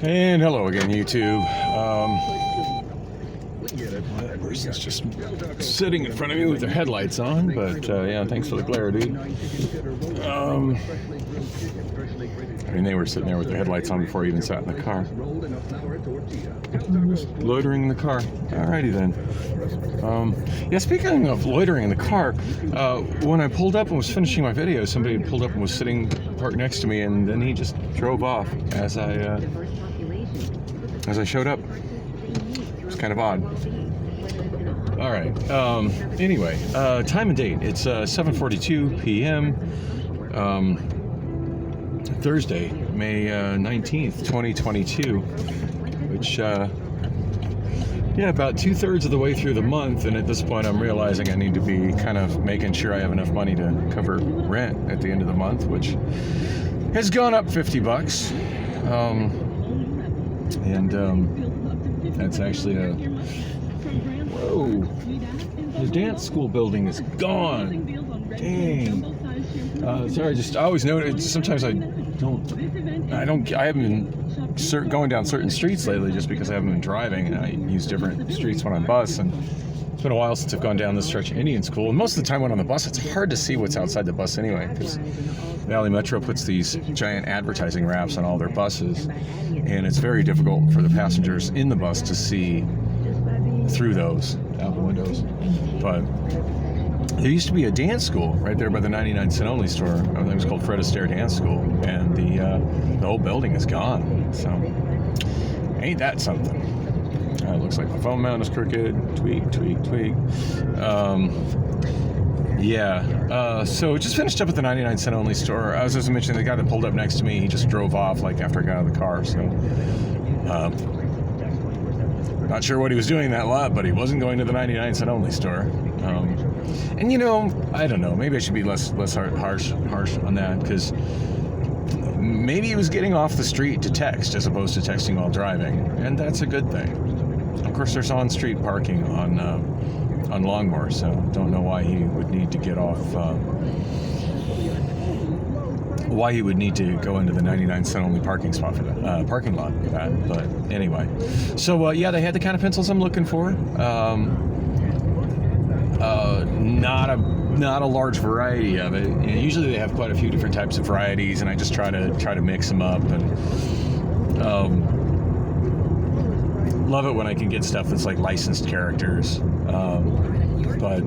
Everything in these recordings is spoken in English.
And hello again, YouTube. That person's just sitting in front of me with their headlights on, but yeah, thanks for the glare, dude. I mean, they were sitting there with their headlights on before I even sat in the car. Just loitering in the car. Alrighty then. Yeah, speaking of loitering in the car, when I pulled up and was finishing my video, somebody had pulled up and was sitting parked next to me, and then he just drove off as I showed up. It was kind of odd. All right. Anyway, time and date. It's 7:42 p.m. Thursday, May 19th, 2022, which, yeah, about 2/3 of the way through the month, and at this point I'm realizing I need to be kind of making sure I have enough money to cover rent at the end of the month, which has gone up $50. That's actually a... Whoa! The dance school building is gone! Dang! Sorry, I always notice, sometimes I haven't been going down certain streets lately just because I haven't been driving, and I use different streets when I'm bus, and it's been a while since I've gone down this stretch of Indian School, and most of the time when I'm on the bus, it's hard to see what's outside the bus anyway, because Valley Metro puts these giant advertising wraps on all their buses, and it's very difficult for the passengers in the bus to see through those out the windows. But there used to be a dance school right there by the 99-cent only store. I think it was called Fred Astaire Dance School, and the whole building is gone. So, ain't that something? Looks like the phone mount is crooked. Tweak, tweak, tweak. Yeah. So just finished up at the 99-cent only store. I was just mentioning the guy that pulled up next to me. He just drove off like after I got out of the car. So, not sure what he was doing that lot, but he wasn't going to the 99-cent only store. And I don't know. Maybe I should be less harsh on that, because maybe he was getting off the street to text as opposed to texting while driving, and that's a good thing. Of course, there's on-street parking on Longmore, so don't know why he would need to get off. Why he would need to go into the 99-cent only parking spot for that parking lot for that. But anyway, so yeah, they had the kind of pencils I'm looking for. Not a large variety of it. Usually they have quite a few different types of varieties, and I just try to mix them up, and love it when I can get stuff that's like licensed characters. But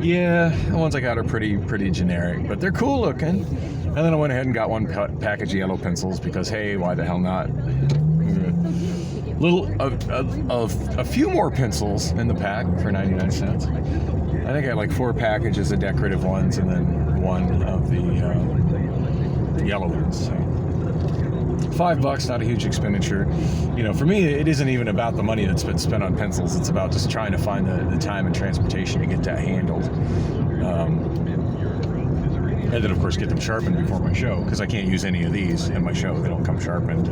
yeah, the ones I got are pretty generic, but they're cool looking. And then I went ahead and got one package of yellow pencils because, hey, why the hell not? A few more pencils in the pack for 99 cents. I think I had like 4 packages of decorative ones and then one of the yellow ones. So $5, not a huge expenditure. For me, it isn't even about the money that's been spent on pencils. It's about just trying to find the time and transportation to get that handled. And then, of course, get them sharpened before my show, because I can't use any of these in my show. They don't come sharpened.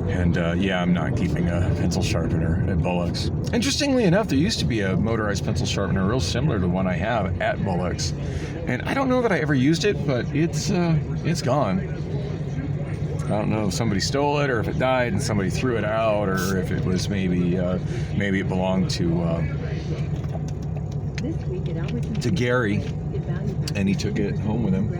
And yeah, I'm not keeping a pencil sharpener at Bullock's. Interestingly enough, there used to be a motorized pencil sharpener real similar to the one I have at Bullock's. And I don't know that I ever used it, but it's gone. I don't know if somebody stole it or if it died and somebody threw it out, or if it was maybe it belonged to Gary, and he took it home with him.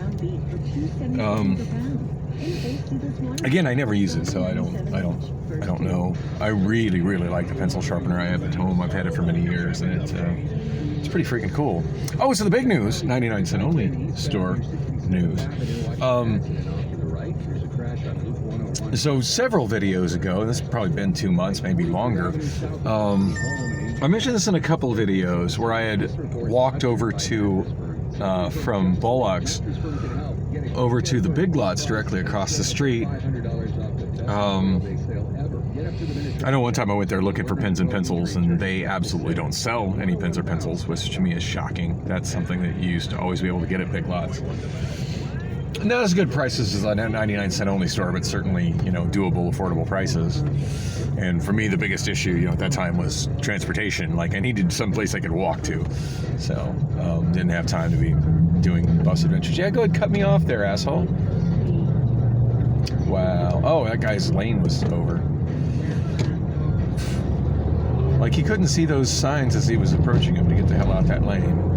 Again, I never use it, so I don't know. I really like the pencil sharpener I have at home. I've had it for many years, and it's pretty freaking cool. Oh, so the big news, 99-cent only store news. So several videos ago, and this has probably been 2 months, maybe longer, I mentioned this in a couple videos where I had walked over to from Bullock's over to the Big Lots directly across the street. I know one time I went there looking for pens and pencils, and they absolutely don't sell any pens or pencils, which to me is shocking. That's something that you used to always be able to get at Big Lots. Not as good prices as a 99-cent only store, but certainly, doable, affordable prices. And for me, the biggest issue, at that time was transportation. Like, I needed some place I could walk to. So, didn't have time to be doing bus adventures. Yeah, go ahead, cut me off there, asshole. Wow. Oh, that guy's lane was over. Like, he couldn't see those signs as he was approaching him to get the hell out that lane.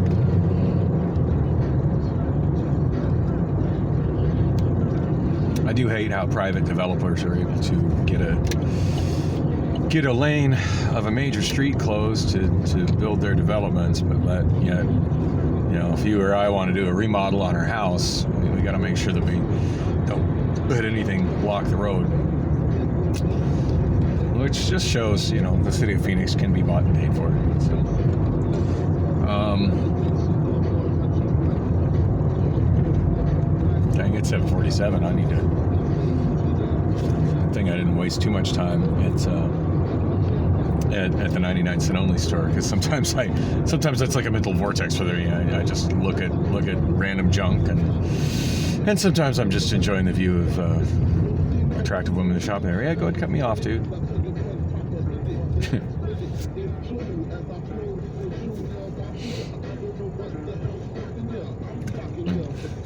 I do hate how private developers are able to get a lane of a major street closed to build their developments, but yet, you know, if you or I want to do a remodel on our house, we got to make sure that we don't let anything block the road. Which just shows, you know, the city of Phoenix can be bought and paid for. So, dang, it's 7:47. I need to. I think I didn't waste too much time at the 99-cent only store, because sometimes that's like a mental vortex for me. I just look at random junk, and sometimes I'm just enjoying the view of attractive women in the shopping area. Yeah, go ahead, cut me off, dude.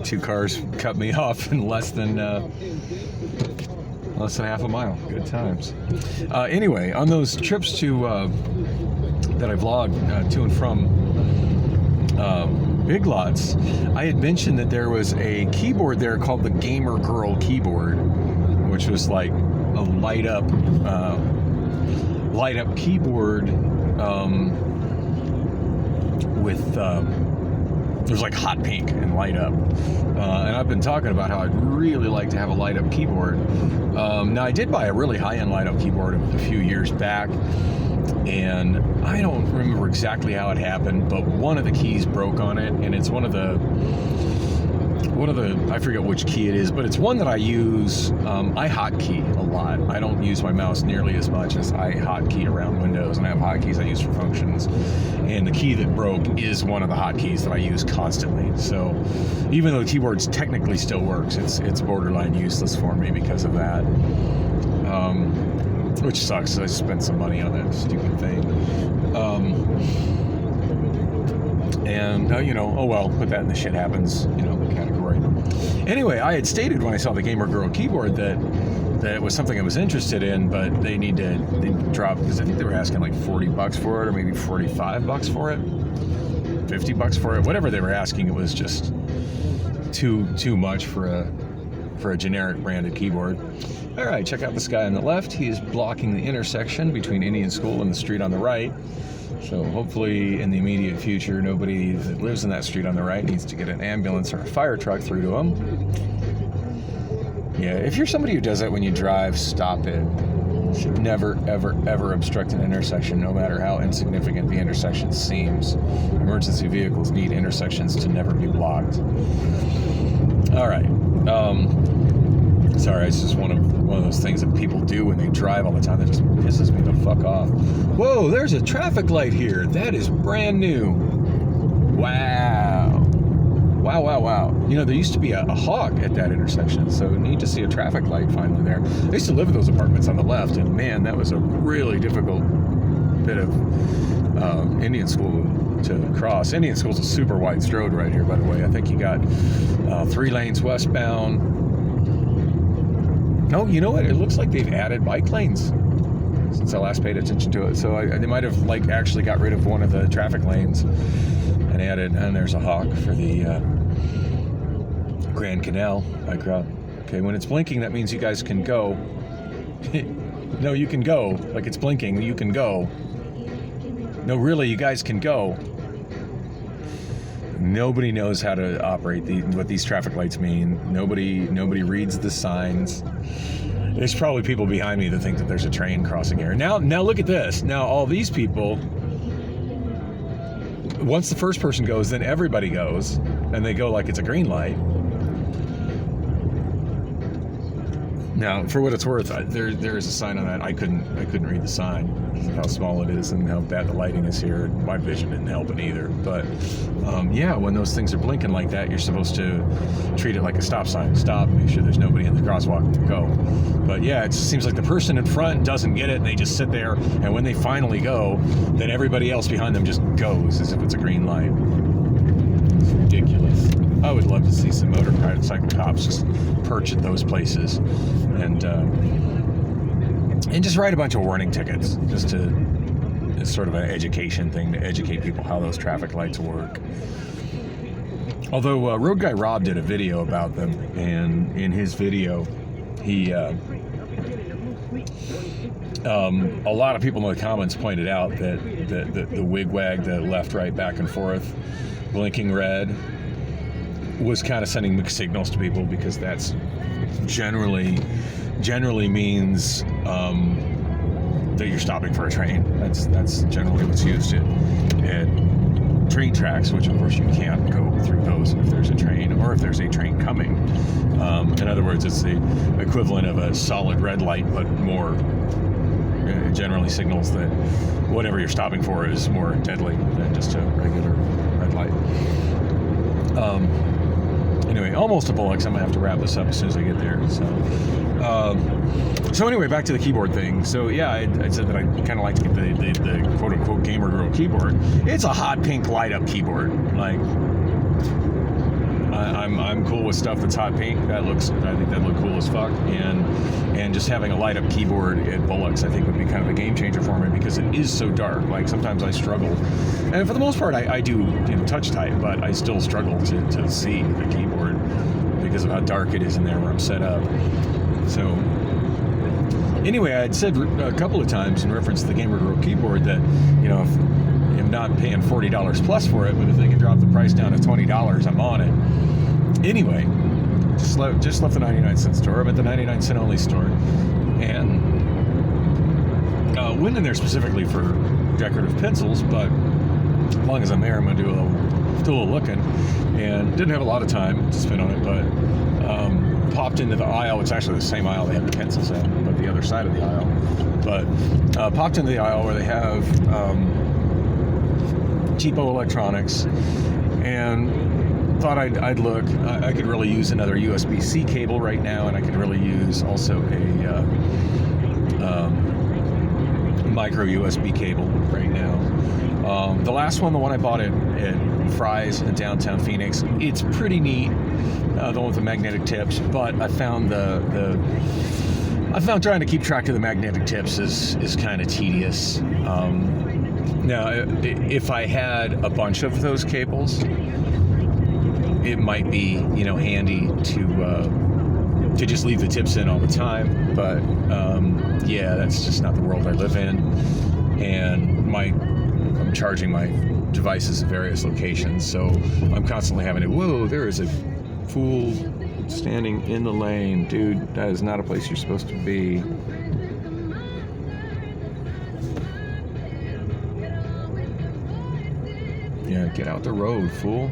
Two cars cut me off in less than half a mile. Good times. Anyway, on those trips that I vlogged to and from Big Lots, I had mentioned that there was a keyboard there called the Gamer Girl keyboard, which was like a light up keyboard with there's like hot pink and light up, and I've been talking about how I'd really like to have a light up keyboard. Now, I did buy a really high-end light up keyboard a few years back, and I don't remember exactly how it happened, but one of the keys broke on it, and it's one of the I forget which key it is, but it's one that I use. I hotkey a lot. I don't use my mouse nearly as much as I hotkey around Windows, and I have hotkeys I use for functions. And the key that broke is one of the hotkeys that I use constantly. So even though the keyboard technically still works, it's borderline useless for me because of that. Which sucks. I spent some money on that stupid thing. And, you know, oh well, put that in the shit happens, you know, category. Anyway, I had stated when I saw the Gamer Girl keyboard that it was something I was interested in, but they need to drop, because I think they were asking like $40 for it, or maybe $45 for it, $50 for it, whatever they were asking. It was just too much for a generic branded keyboard. All right, check out this guy on the left. He is blocking the intersection between Indian School and the street on the right. So hopefully in the immediate future, nobody that lives in that street on the right needs to get an ambulance or a fire truck through to them. Yeah, if you're somebody who does that when you drive, stop it. You should never, ever, ever obstruct an intersection, no matter how insignificant the intersection seems. Emergency vehicles need intersections to never be blocked. All right. Sorry, it's just one of those things that people do when they drive all the time that just pisses me the fuck off. Whoa, there's a traffic light here. That is brand new. Wow. Wow. You know, there used to be a hawk at that intersection, so neat to see a traffic light finally there. I used to live in those apartments on the left, and man, that was a really difficult bit of Indian School to cross. Indian School's a super wide road right here, by the way. I think you got 3 lanes westbound. Oh, you know what? It looks like they've added bike lanes since I last paid attention to it. So they might have like actually got rid of one of the traffic lanes and added. And there's a hawk for the Grand Canal bike route. Okay, when it's blinking, that means you guys can go. No, you can go. Like it's blinking, you can go. No, really, you guys can go. Nobody knows how to operate what these traffic lights mean. Nobody reads the signs. There's probably people behind me that think that there's a train crossing here. Now look at this. Now all these people, once the first person goes, then everybody goes, and they go like it's a green light. Now, for what it's worth, there is a sign on that. I couldn't read the sign because of how small it is and how bad the lighting is here. My vision didn't help it either. But yeah, when those things are blinking like that, you're supposed to treat it like a stop sign. Stop, make sure there's nobody in the crosswalk to go. But yeah, it just seems like the person in front doesn't get it, and they just sit there. And when they finally go, then everybody else behind them just goes as if it's a green light. It's ridiculous. I would love to see some motorcycle cops just perch at those places and just write a bunch of warning tickets, just to, it's sort of an education thing to educate people how those traffic lights work. Although Road Guy Rob did a video about them, and in his video, he a lot of people in the comments pointed out that the wig-wag, the left-right, back and forth, blinking red, was kind of sending mixed signals to people, because that's generally means that you're stopping for a train. That's generally what's used at train tracks, which of course you can't go through those if there's a train, or if there's a train coming. In other words, it's the equivalent of a solid red light, but more generally signals that whatever you're stopping for is more deadly than just a regular red light. Anyway, almost to Bullock's. I'm gonna have to wrap this up as soon as I get there. So anyway, back to the keyboard thing. So yeah, I said that I kind of like to get the quote unquote gamer girl keyboard. It's a hot pink light up keyboard. Like, I'm cool with stuff that's hot pink. I think that look cool as fuck. And just having a light up keyboard at Bullock's, I think, would be kind of a game changer for me, because it is so dark. Like, sometimes I struggle, and for the most part I do touch type, but I still struggle to see the keyboard because of how dark it is in there where I'm set up. So anyway, I had said a couple of times in reference to the Gamer Girl keyboard that, if I'm not paying $40 plus for it, but if they can drop the price down to $20, I'm on it. Anyway, just left the 99-cent store. I'm at the 99-cent only store, and went in there specifically for decorative pencils, but as long as I'm there, I'm going to do a little looking, and didn't have a lot of time to spend on it, but popped into the aisle. It's actually the same aisle they have the pencils in, but the other side of the aisle. But popped into the aisle where they have cheapo electronics, and thought I'd look. I could really use another USB-C cable right now, and I could really use also a micro USB cable right now. The last one, the one I bought at Fry's in downtown Phoenix, it's pretty neat, the one with the magnetic tips, but I found I found trying to keep track of the magnetic tips is kind of tedious. Now, if I had a bunch of those cables, it might be, handy to just leave the tips in all the time, but yeah, that's just not the world I live in, and I'm charging my devices at various locations, so I'm constantly having to, whoa, there is a fool standing in the lane. Dude, that is not a place you're supposed to be. Yeah, get out the road, fool.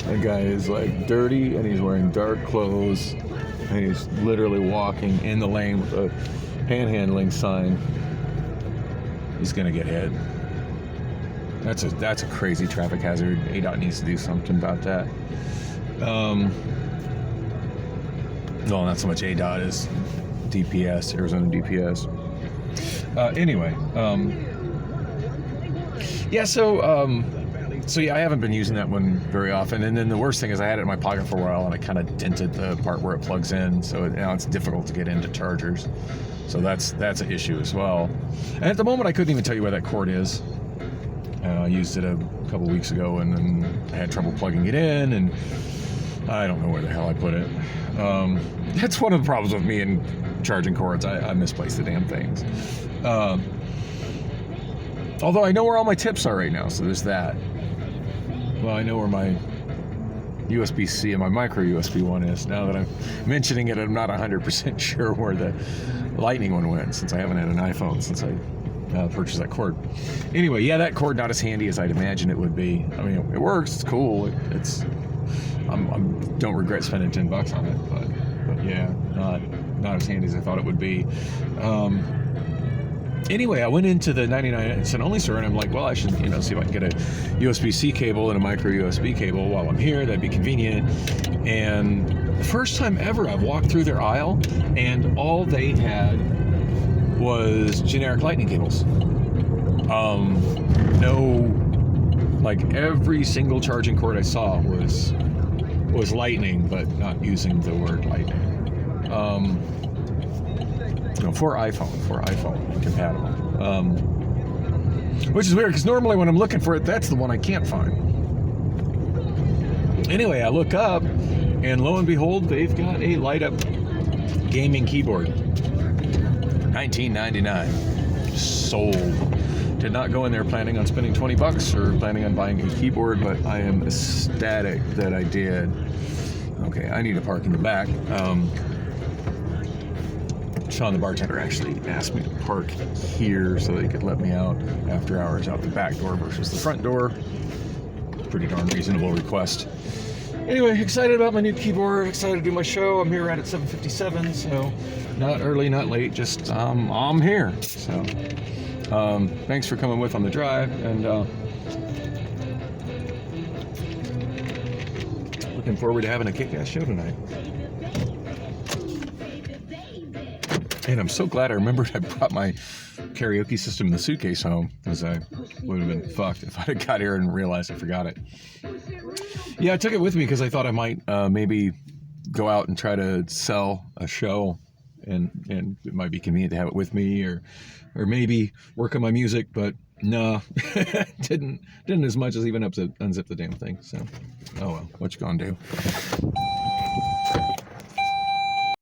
That guy is like dirty, and he's wearing dark clothes, and he's literally walking in the lane with a panhandling sign. He's gonna get hit. That's a crazy traffic hazard. ADOT needs to do something about that. Well, not so much ADOT as DPS, Arizona DPS. Anyway, yeah. So yeah, I haven't been using that one very often, and then the worst thing is I had it in my pocket for a while, and I kind of dented the part where it plugs in, so now it's difficult to get into chargers. So that's an issue as well. And at the moment, I couldn't even tell you where that cord is. I used it a couple weeks ago, and then I had trouble plugging it in, and I don't know where the hell I put it. That's one of the problems with me and charging cords. I misplace the damn things. Although I know where all my tips are right now, so there's that. Well, I know where my USB-C and my micro USB one is. Now that I'm mentioning it, I'm not 100% sure where the Lightning one went, since I haven't had an iPhone since I purchased that cord. Anyway, yeah, that cord not as handy as I'd imagine it would be. I mean, it works. It's cool. I don't regret spending $10 on it, but yeah, not as handy as I thought it would be. Anyway, I went into the 99-cent only store, and I'm like, well, I should, see if I can get a USB-C cable and a micro USB cable while I'm here. That'd be convenient. And the first time ever, I've walked through their aisle, and all they had was generic Lightning cables. No, like every single charging cord I saw was lightning, but not using the word lightning. For iPhone compatible. Which is weird because normally when I'm looking for it, that's the one I can't find. Anyway, I look up, and lo and behold, they've got a light-up gaming keyboard. $19.99. Sold. Did not go in there planning on spending $20 or planning on buying a keyboard, but I am ecstatic that I did. Okay, I need to park in the back. Sean, the bartender, actually asked me to park here so they could let me out after hours out the back door versus the front door. Pretty darn reasonable request. Anyway, excited about my new keyboard, excited to do my show. I'm here right at 7:57, so not early, not late, just I'm here. So thanks for coming with on the drive, and looking forward to having a kick-ass show tonight. And I'm so glad I remembered I brought my karaoke system in the suitcase home, because I would have been fucked if I had got here and realized I forgot it. Yeah, I took it with me because I thought I might maybe go out and try to sell a show, and it might be convenient to have it with me, or maybe work on my music, but no, didn't as much as even unzip the damn thing. So, oh well, what you gonna do?